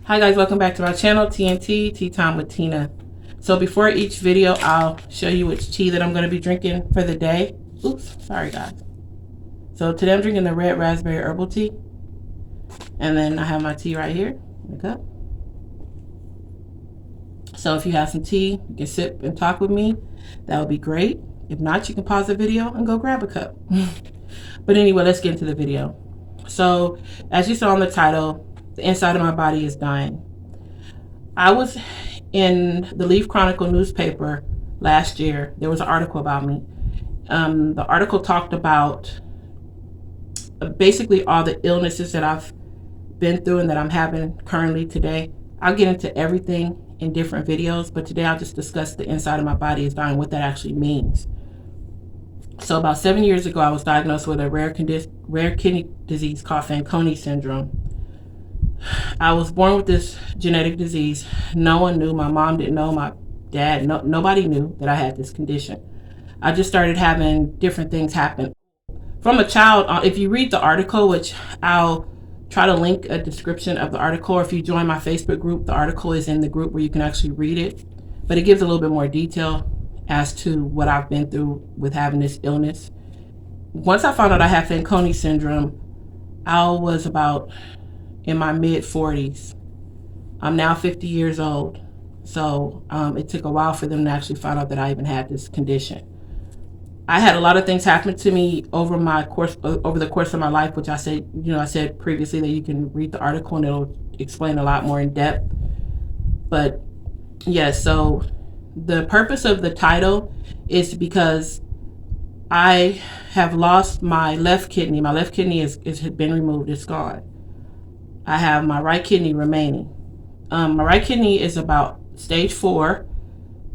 Hi guys, welcome back to my channel, TNT, Tea Time with Tina. So before each video, I'll show you which tea that I'm going to be drinking for the day. Oops, sorry guys. So today I'm drinking the red raspberry herbal tea. And then I have my tea right here in the cup. So if you have some tea, you can sip and talk with me. That would be great. If not, you can pause the video and go grab a cup. But anyway, let's get into the video. So as you saw on the title, the inside of my body is dying. I was in the Leaf Chronicle newspaper last year. There was an article about me. The article talked about basically all the illnesses that I've been through and that I'm having currently today. I'll get into everything in different videos, but today I'll just discuss the inside of my body is dying, what that actually means. So about 7 years ago, I was diagnosed with a rare kidney disease called Fanconi syndrome. I was born with this genetic disease. No one knew. My mom didn't know. My dad, nobody knew that I had this condition. I just started having different things happen. From a child, if you read the article, which I'll try to link a description of the article, or if you join my Facebook group, the article is in the group where you can actually read it. But it gives a little bit more detail as to what I've been through with having this illness. Once I found out I had Fanconi syndrome, I was about in my mid-40s. I'm now 50 years old. So it took a while for them to actually find out that I even had this condition. I had a lot of things happen to me over the course of my life, which I said previously that you can read the article and it'll explain a lot more in depth. But yeah, so the purpose of the title is because I have lost my left kidney. My left kidney has been removed, it's gone. I have my right kidney remaining. My right kidney is about stage 4.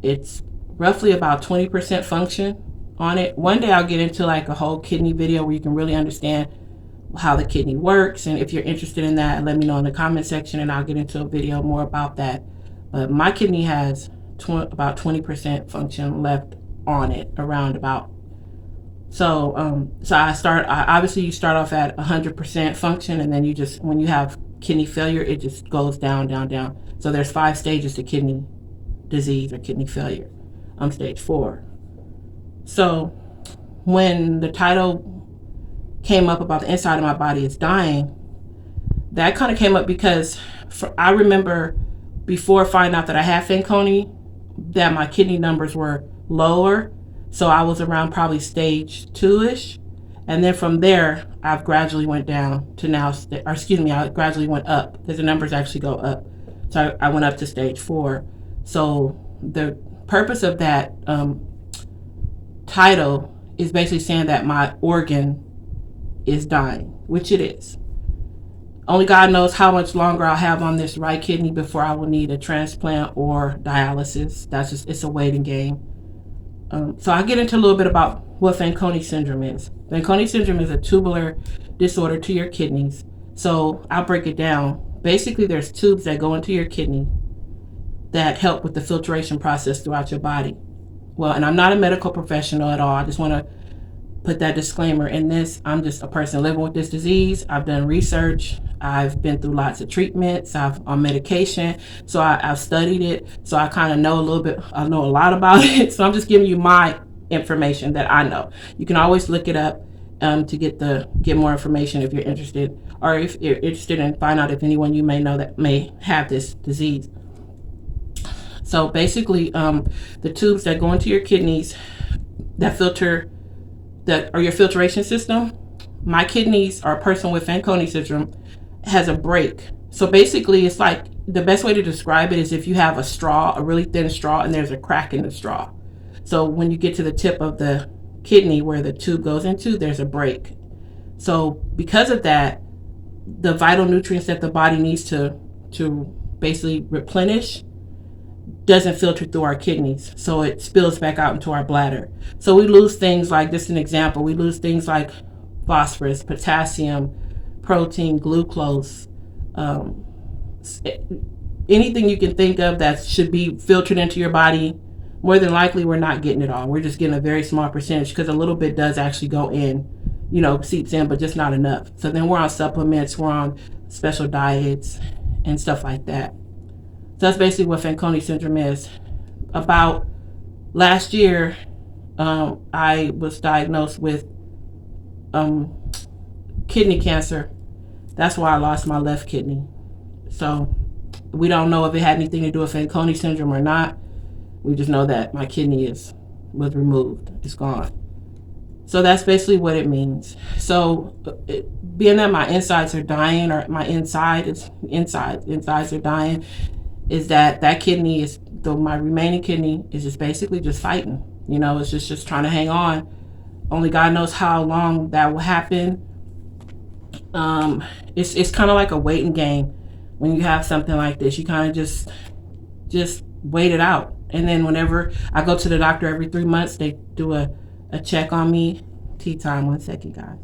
It's roughly about 20% function on it. One day I'll get into like a whole kidney video where you can really understand how the kidney works. And if you're interested in that, let me know in the comment section and I'll get into a video more about that. But my kidney has about 20% function left on it, around about. So obviously you start off at 100% function, and then when you have kidney failure, it just goes down, down, down. So there's 5 stages to kidney disease or kidney failure. I'm stage 4. So when the title came up about the inside of my body is dying, that kind of came up because I remember before finding out that I had Fanconi, that my kidney numbers were lower. So I was around probably stage 2-ish. And then from there, I've gradually went down to now, I gradually went up because the numbers actually go up. So I went up to stage 4. So the purpose of that title is basically saying that my organ is dying, which it is. Only God knows how much longer I'll have on this right kidney before I will need a transplant or dialysis. It's a waiting game. So I'll get into a little bit about what Fanconi syndrome is. Fanconi syndrome is a tubular disorder to your kidneys. So I'll break it down. Basically, there's tubes that go into your kidney that help with the filtration process throughout your body. Well, and I'm not a medical professional at all. I just want to put that disclaimer in this. I'm just a person living with this disease. I've done research. I've been through lots of treatments. I'm on medication. So I've studied it. So I kind of know a little bit. I know a lot about it. So I'm just giving you my information that I know. You can always look it up to get more information if you're interested, or if you're interested in find out if anyone you may know that may have this disease. So basically, the tubes that go into your kidneys that filter or your filtration system. My kidneys, or a person with Fanconi syndrome, has a break. So basically, it's like, the best way to describe it is if you have a straw, a really thin straw, and there's a crack in the straw. So when you get to the tip of the kidney where the tube goes into, there's a break. So because of that, the vital nutrients that the body needs to basically replenish doesn't filter through our kidneys, so it spills back out into our bladder. So we lose things like, just an example, we lose things like phosphorus, potassium, protein, glucose, um, anything you can think of that should be filtered into your body. More than likely, we're not getting it all. We're just getting a very small percentage, because a little bit does actually go in, seeps in, but just not enough. So then we're on supplements, we're on special diets and stuff like that. So that's basically what Fanconi syndrome is. About last year, I was diagnosed with kidney cancer. That's why I lost my left kidney. So we don't know if it had anything to do with Fanconi syndrome or not. We just know that my kidney was removed. It's gone. So that's basically what it means. So being that my insides are dying, or my insides are dying, is that kidney is, my remaining kidney is just basically just fighting. It's just trying to hang on. Only God knows how long that will happen. It's kind of like a waiting game. When you have something like this, you kind of just wait it out. And then whenever I go to the doctor every 3 months, they do a check on me. Tea time, 1 second, guys.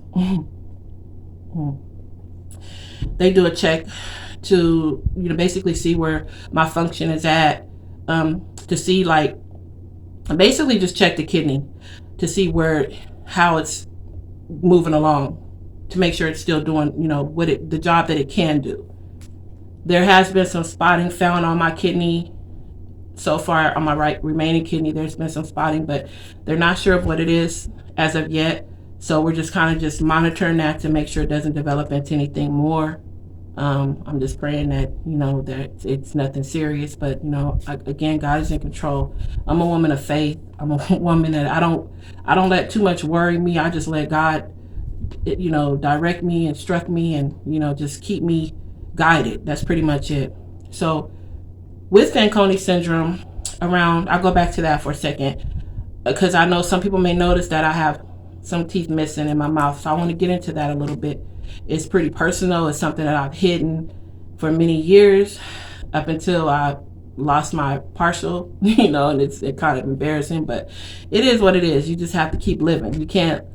They do a check to basically see where my function is at, to see, like, basically just check the kidney to see how it's moving along, to make sure it's still doing the job that it can do. There has been some spotting found on my kidney so far. On my remaining kidney, there's been some spotting, but they're not sure of what it is as of yet. So we're just kind of just monitoring that to make sure it doesn't develop into anything more. I'm just praying that that it's nothing serious, but again, God is in control. I'm a woman of faith. I'm a woman that I don't let too much worry me. I just let God direct me, instruct me, and just keep me guided. That's pretty much it. So with Fanconi syndrome, I'll go back to that for a second, because I know some people may notice that I have some teeth missing in my mouth. So I want to get into that a little bit. It's pretty personal. It's something that I've hidden for many years, up until I lost my partial, and it's kind of embarrassing, but it is what it is. You just have to keep living. You can't,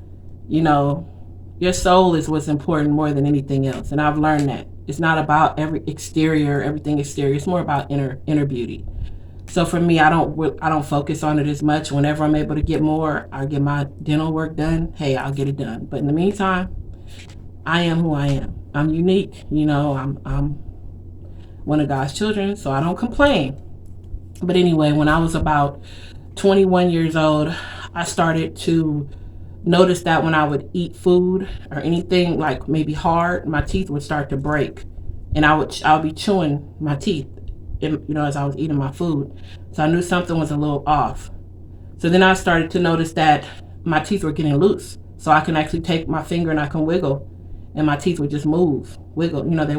your soul is what's important more than anything else. And I've learned that it's not about everything exterior. It's more about inner beauty. So for me, I don't focus on it as much. Whenever I'm able to get more, I get my dental work done. Hey, I'll get it done. But in the meantime, I am who I am. I'm unique. I'm one of God's children, so I don't complain. But anyway, when I was about 21 years old, I started to notice that when I would eat food or anything like maybe hard, my teeth would start to break, and I'll be chewing my teeth, as I was eating my food. So I knew something was a little off. So then I started to notice that my teeth were getting loose. So I can actually take my finger and I can wiggle, and my teeth would just wiggle. They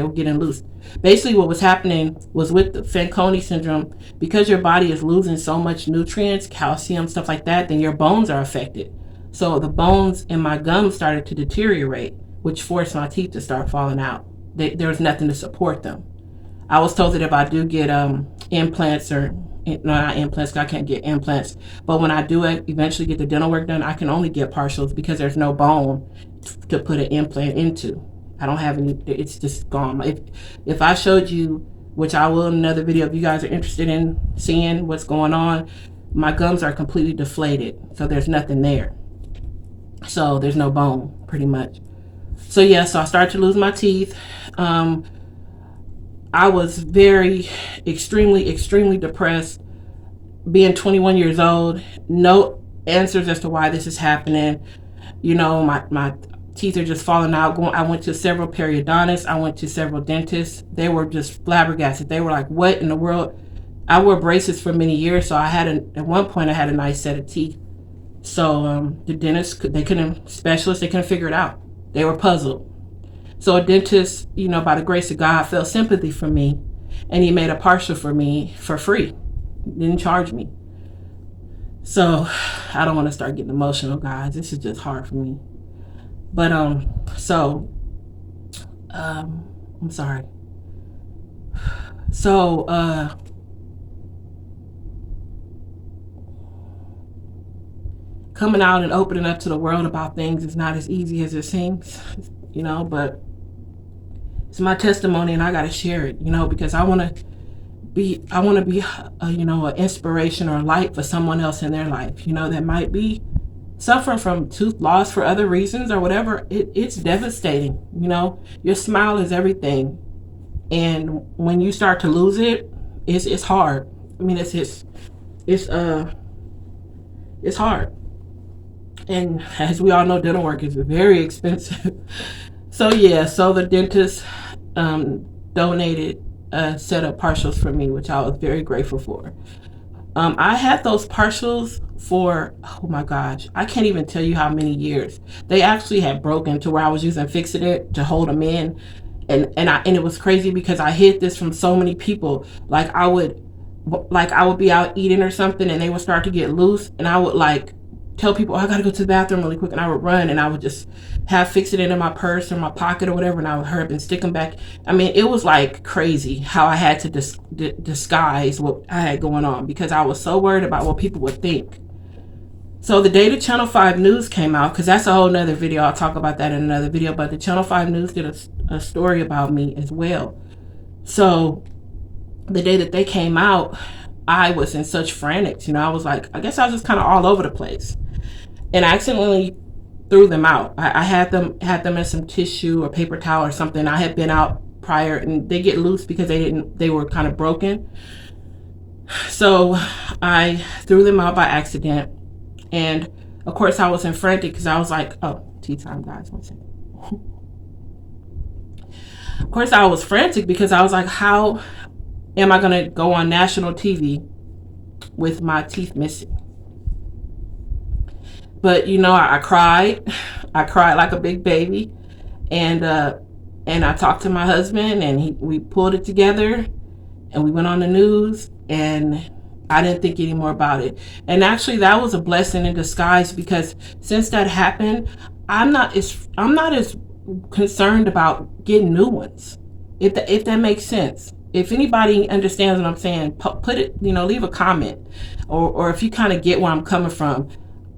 were getting loose. Basically what was happening was, with the Fanconi syndrome, because your body is losing so much nutrients, calcium, stuff like that, then your bones are affected. So the bones in my gums started to deteriorate, which forced my teeth to start falling out. There was nothing to support them. I was told that if I do get implants, or no, not implants, 'cause I can't get implants, but when I do eventually get the dental work done, I can only get partials, because there's no bone to put an implant into. I don't have any. It's just gone. If I showed you, which I will in another video, if you guys are interested in seeing what's going on, my gums are completely deflated, so there's nothing there. So there's no bone, pretty much. So so I started to lose my teeth. I was very, extremely depressed, being 21 years old. No answers as to why this is happening. My teeth are just falling out. I went to several periodontists. I went to several dentists. They were just flabbergasted. They were like, what in the world? I wore braces for many years, so at one point I had a nice set of teeth. So the dentists, they couldn't figure it out. They were puzzled. So a dentist, by the grace of God, felt sympathy for me, and he made a partial for me for free. Didn't charge me. So I don't want to start getting emotional, guys. This is just hard for me. But so I'm sorry. So coming out and opening up to the world about things is not as easy as it seems, but it's my testimony and I got to share it, because I want to be an inspiration or a light for someone else in their life, that might be suffering from tooth loss for other reasons or whatever. It's devastating. Your smile is everything, and when you start to lose it, it's hard. I mean, it's hard. And as we all know, dental work is very expensive. So the dentist donated a set of partials for me, which I was very grateful for. I had those partials for, oh my gosh, I can't even tell you how many years. They actually had broken to where I was using Fix-It to hold them in. And it was crazy because I hid this from so many people. Like I would be out eating or something and they would start to get loose, and I would tell people, I gotta go to the bathroom really quick, and I would run and I would just have Fix-It in my purse or my pocket or whatever, and I would hurry up and stick them back. I mean, it was like crazy how I had to disguise what I had going on because I was so worried about what people would think. So the day the Channel 5 News came out, because that's a whole nother video, I'll talk about that in another video, but the Channel 5 News did a story about me as well. So the day that they came out, I was in such frantics, I was like, I guess I was just kind of all over the place. And I accidentally threw them out. I had them in some tissue or paper towel or something. I had been out prior, and they get loose because they were kind of broken. So I threw them out by accident. And of course I was in frantic because I was like, oh, tea time, guys, 1 second. Of course I was frantic because I was like, how am I going to go on national TV with my teeth missing? But I cried. I cried like a big baby, and I talked to my husband, and we pulled it together, and we went on the news, and I didn't think any more about it. And actually, that was a blessing in disguise because since that happened, I'm not as concerned about getting new ones. If that makes sense. If anybody understands what I'm saying, put it, leave a comment, or if you kind of get where I'm coming from.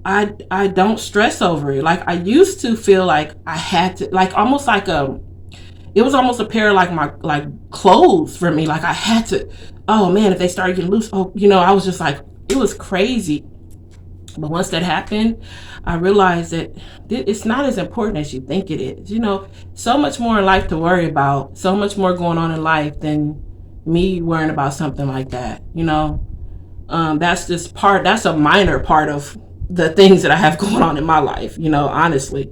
I don't stress over it. Like I used to feel like I had to, almost like it was almost a pair of my clothes for me. Like I had to, oh man, if they started getting loose, I was just like, it was crazy. But once that happened, I realized that it's not as important as you think it is. So much more in life to worry about, so much more going on in life than me worrying about something like that. That's a minor part of the things that I have going on in my life, honestly.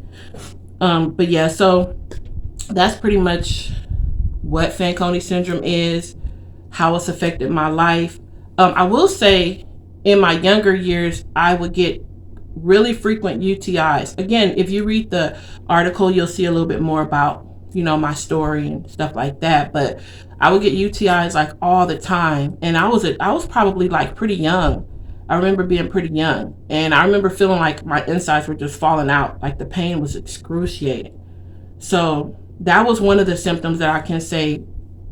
But yeah, so that's pretty much what Fanconi syndrome is, how it's affected my life. I will say in my younger years, I would get really frequent UTIs. Again, if you read the article, you'll see a little bit more about, my story and stuff like that. But I would get UTIs all the time. And I was probably pretty young. I remember being pretty young, and I remember feeling like my insides were just falling out. Like the pain was excruciating. So that was one of the symptoms that I can say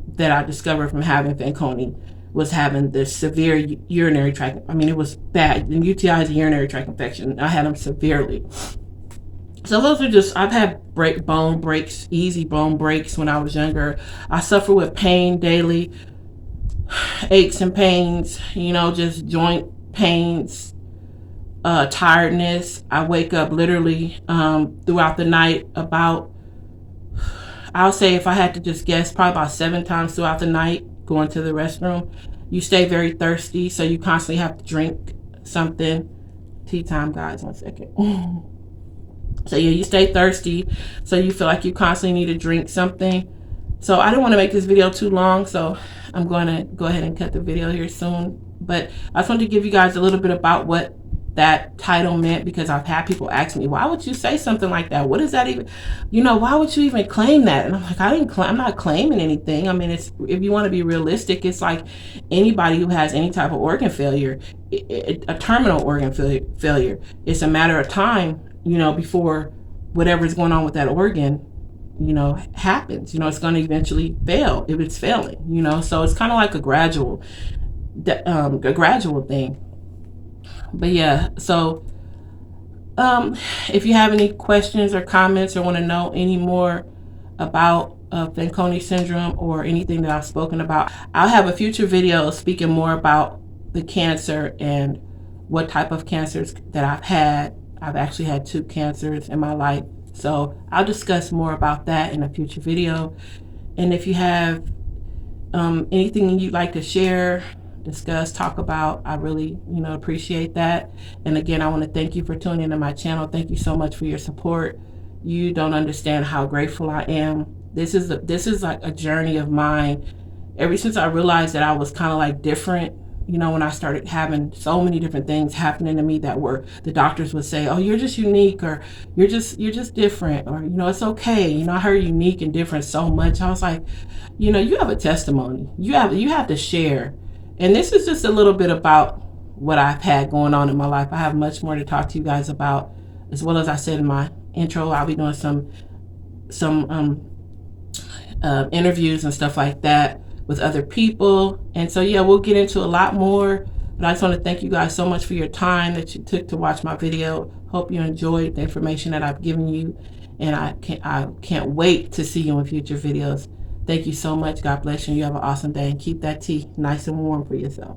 that I discovered from having Fanconi, was having this severe urinary tract. I mean, it was bad. The UTI is a urinary tract infection. I had them severely. So those are just, I've had bone breaks, easy bone breaks when I was younger. I suffer with pain daily, aches and pains, just joint pains, tiredness. I wake up literally throughout the night about, I'll say if I had to just guess, probably about 7 times throughout the night, going to the restroom. You stay very thirsty, so you constantly have to drink something. Tea time, guys, 1 second. So yeah, you stay thirsty, so you feel like you constantly need to drink something. So I didn't want to make this video too long, so I'm going to go ahead and cut the video here soon. But I just wanted to give you guys a little bit about what that title meant, because I've had people ask me, why would you say something like that? What is that even? Why would you even claim that? And I'm like, I'm not claiming anything. I mean, it's, if you want to be realistic, it's like anybody who has any type of organ failure, a terminal organ failure. It's a matter of time, before whatever's going on with that organ, happens. It's going to eventually fail if it's failing. So it's kind of like a gradual thing. But yeah, so if you have any questions or comments or want to know any more about Fanconi syndrome or anything that I've spoken about, I'll have a future video speaking more about the cancer and what type of cancers that I've had. I've actually had 2 cancers in my life, so I'll discuss more about that in a future video. And if you have anything you'd like to share, discuss, talk about, I really appreciate that. And again, I want to thank you for tuning into my channel. Thank you so much for your support. You don't understand how grateful I am. This is like a journey of mine. Ever since I realized that I was kind of like different, when I started having so many different things happening to me that were, the doctors would say, oh, you're just unique, or you're just different, or it's okay. I heard unique and different so much. I was like, you have a testimony. You have to share. And this is just a little bit about what I've had going on in my life. I have much more to talk to you guys about. As well as I said in my intro, I'll be doing some interviews and stuff like that with other people. And so yeah, we'll get into a lot more. But I just want to thank you guys so much for your time that you took to watch my video. Hope you enjoyed the information that I've given you. And I can't wait to see you in future videos. Thank you so much. God bless you. You have an awesome day, and keep that tea nice and warm for yourself.